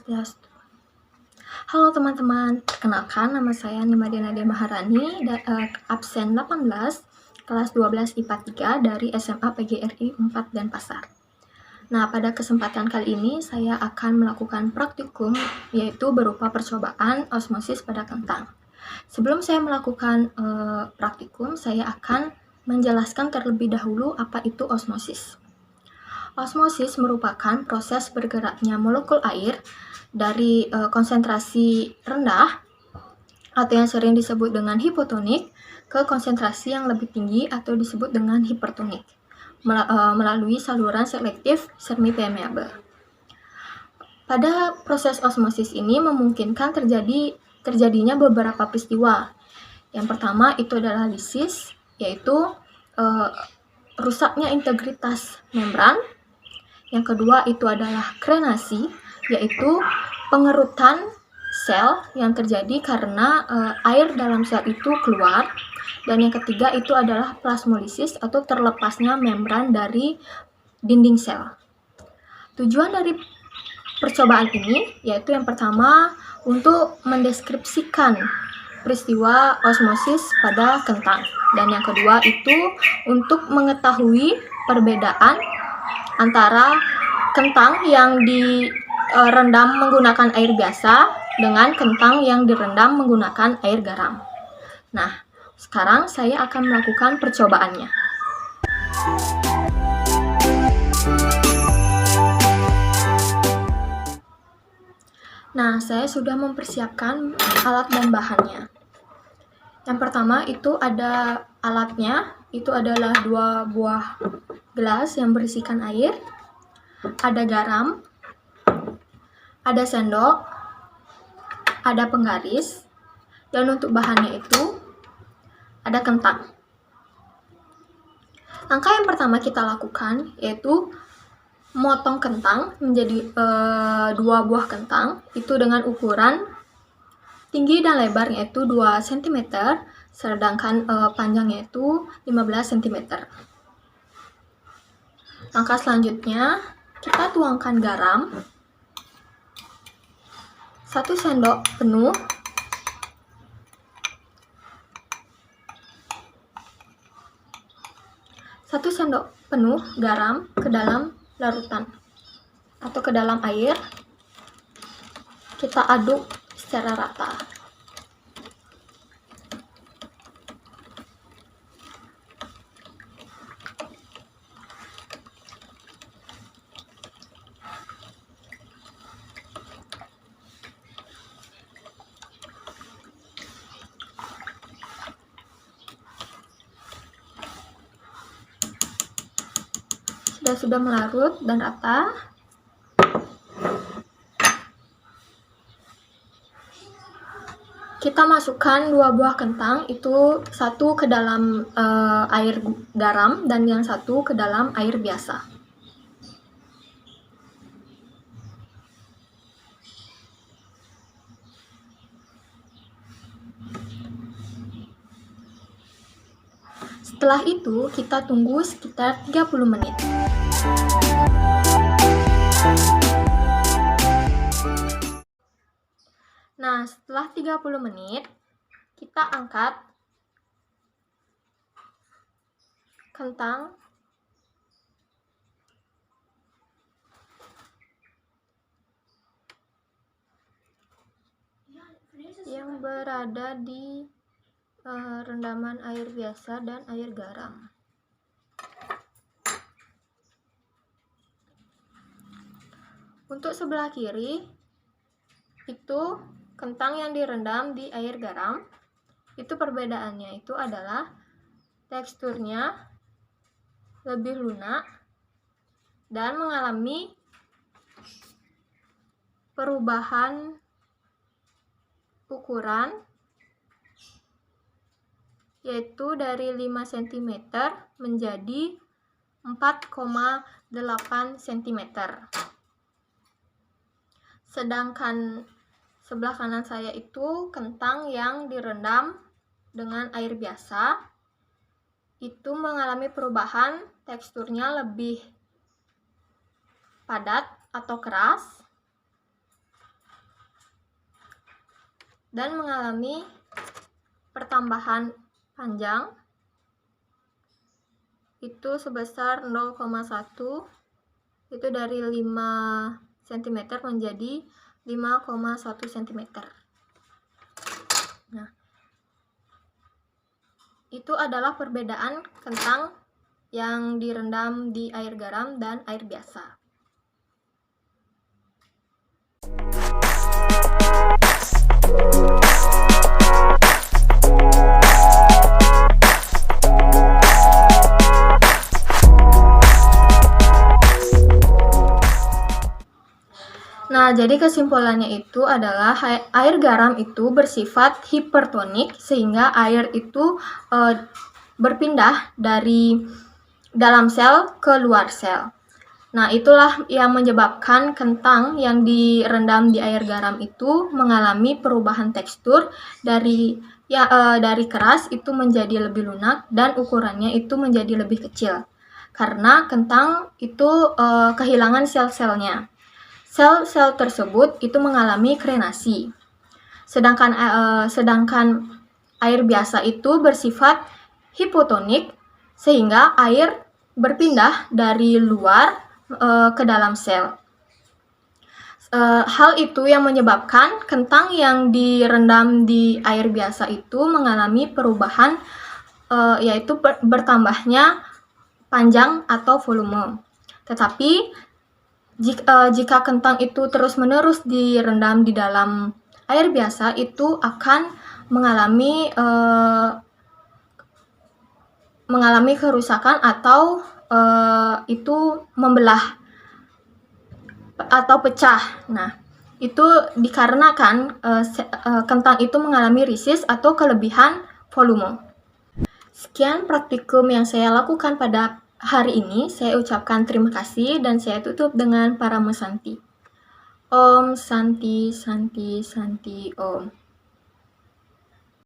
Yes. Halo teman-teman, perkenalkan nama saya Nimade Nadia Maharani, absen 18, kelas 12 IPA 3 dari SMA PGRI 4 Denpasar. Nah, pada kesempatan kali ini saya akan melakukan praktikum, yaitu berupa percobaan osmosis pada kentang. Sebelum saya melakukan praktikum, saya akan menjelaskan terlebih dahulu apa itu osmosis. Osmosis merupakan proses bergeraknya molekul air dari konsentrasi rendah atau yang sering disebut dengan hipotonik ke konsentrasi yang lebih tinggi atau disebut dengan hipertonik melalui saluran selektif semi-permeable. Pada proses osmosis ini memungkinkan terjadinya beberapa peristiwa. Yang pertama itu adalah lisis, yaitu rusaknya integritas membran. Yang kedua itu adalah krenasi, yaitu pengerutan sel yang terjadi karena air dalam sel itu keluar. Dan yang ketiga itu adalah plasmolisis atau terlepasnya membran dari dinding sel. Tujuan dari percobaan ini yaitu yang pertama untuk mendeskripsikan peristiwa osmosis pada kentang. Dan yang kedua itu untuk mengetahui perbedaan antara kentang yang direndam menggunakan air biasa dengan kentang yang direndam menggunakan air garam. Nah, sekarang saya akan melakukan percobaannya. Nah, saya sudah mempersiapkan alat dan bahannya. Yang pertama itu ada alatnya, itu adalah 2 buah gelas yang berisikan air, ada garam, ada sendok, ada penggaris, dan untuk bahannya itu ada kentang. Langkah yang pertama kita lakukan yaitu motong kentang menjadi 2 buah kentang, itu dengan ukuran tinggi dan lebarnya itu 2 cm, sedangkan panjangnya itu 15 cm. Langkah selanjutnya, kita tuangkan garam 1 sendok penuh, garam ke dalam larutan atau ke dalam air. Kita aduk secara rata. Sudah melarut dan rata, kita masukkan 2 buah kentang, itu 1 ke dalam air garam dan yang 1 ke dalam air biasa. Setelah itu kita tunggu sekitar 30 menit. Nah, setelah 30 menit, kita angkat kentang yang berada di rendaman air biasa dan air garam. Untuk sebelah kiri, itu kentang yang direndam di air garam. Itu perbedaannya itu adalah teksturnya lebih lunak dan mengalami perubahan ukuran, yaitu dari 5 cm menjadi 4,8 cm. Sedangkan sebelah kanan saya itu kentang yang direndam dengan air biasa, itu mengalami perubahan, teksturnya lebih padat atau keras, dan mengalami pertambahan panjang itu sebesar 0,1, itu dari 5 cm menjadi 5,1 cm. Nah, itu adalah perbedaan kentang yang direndam di air garam dan air biasa. Nah, jadi kesimpulannya itu adalah air garam itu bersifat hipertonik sehingga air itu berpindah dari dalam sel ke luar sel. Nah, itulah yang menyebabkan kentang yang direndam di air garam itu mengalami perubahan tekstur dari keras itu menjadi lebih lunak dan ukurannya itu menjadi lebih kecil. Karena kentang itu kehilangan sel-selnya. Sel-sel tersebut itu mengalami krenasi. Sedangkan air biasa itu bersifat hipotonik sehingga air berpindah dari luar ke dalam sel. Hal itu yang menyebabkan kentang yang direndam di air biasa itu mengalami perubahan, yaitu bertambahnya panjang atau volume. Tetapi jika kentang itu terus-menerus direndam di dalam air biasa, itu akan mengalami kerusakan atau itu membelah atau pecah. Nah, itu dikarenakan kentang itu mengalami risis atau kelebihan volume. Sekian praktikum yang saya lakukan pada hari ini. Saya ucapkan terima kasih dan saya tutup dengan Parama Santi. Om Santi Santi Santi Om.